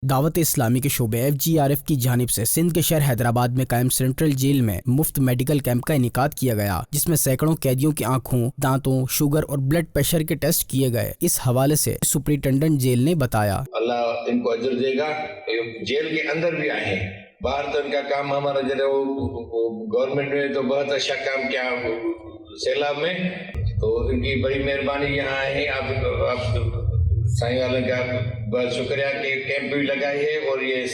دعوت اسلامی کے شعبے FGRF کی جانب سے سندھ کے شہر حیدرآباد میں قائم سینٹرل جیل میں مفت میڈیکل کیمپ کا انعقاد کیا گیا، جس میں سینکڑوں قیدیوں کی آنکھوں، دانتوں، شوگر اور بلڈ پریشر کے ٹیسٹ کیے گئے۔ اس حوالے سے سپرنٹینڈنٹ جیل نے بتایا، اللہ ان کو اجر دے گا۔ جیل کے اندر بھی آئے ہیں، باہر تو ان کا کام ہمارا جو ہے وہ گورنمنٹ نے تو بہت اچھا کام کیا سیلاب میں، تو ان کی بڑی مہربانی یہاں آئے ہیں۔ آپ سائیں والوں کا بہت شکریہ کہ کیمپ بھی لگائی ہے اور یہ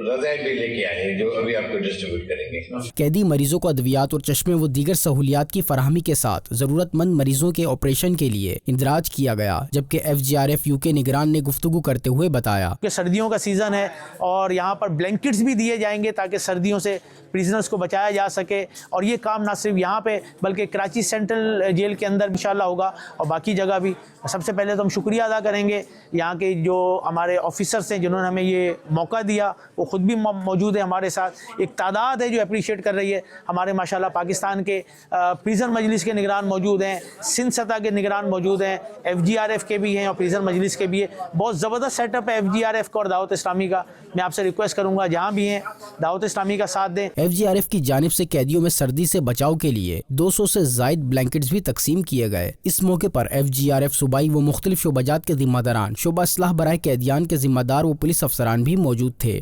رضائیں بھی لے کے آئے ہیں جو ابھی آپ کو ڈسٹریبیوٹ کریں گے۔ قیدی مریضوں کو ادویات اور چشمے و دیگر سہولیات کی فراہمی کے ساتھ ضرورت مند مریضوں کے آپریشن کے لیے اندراج کیا گیا، جبکہ FGRF UK نگران نے گفتگو کرتے ہوئے بتایا کہ سردیوں کا سیزن ہے اور یہاں پر بلینکٹس بھی دیے جائیں گے تاکہ سردیوں سے پریزنرز کو بچایا جا سکے، اور یہ کام نہ صرف یہاں پہ بلکہ کراچی سینٹرل جیل کے اندر انشاءاللہ ہوگا اور باقی جگہ بھی۔ سب سے پہلے تو ہم شکریہ ادا کریں گے یہاں کے جو ہمارے آفیسرز ہیں جنہوں نے ہمیں یہ موقع دیا، وہ خود بھی موجود ہیں ہمارے ساتھ۔ ایک تعداد ہے جو اپریشیٹ کر رہی ہے، ہمارے ماشاءاللہ پاکستان کے پریزن مجلس کے نگران موجود ہیں، سندھ سطح کے نگران موجود ہیں، FGRF کے بھی ہیں اور پریزن مجلس کے بھی ہیں۔ بہت زبردست سیٹ اپ ہے FGRF کا اور دعوت اسلامی کا۔ میں آپ سے ریکویسٹ کروں گا جہاں بھی ہیں دعوت اسلامی کا ساتھ دیں۔ FGRF کی جانب سے قیدیوں میں سردی سے بچاؤ کے لیے 200 سے زائد بلینکٹس بھی تقسیم کیے گئے۔ اس موقع پر FGRF صوبائی و مختلف شعبہ جات کے ذمہ داران، شعبہ اصلاح برائے قیدیان کے ذمہ دار و پولیس افسران بھی موجود تھے۔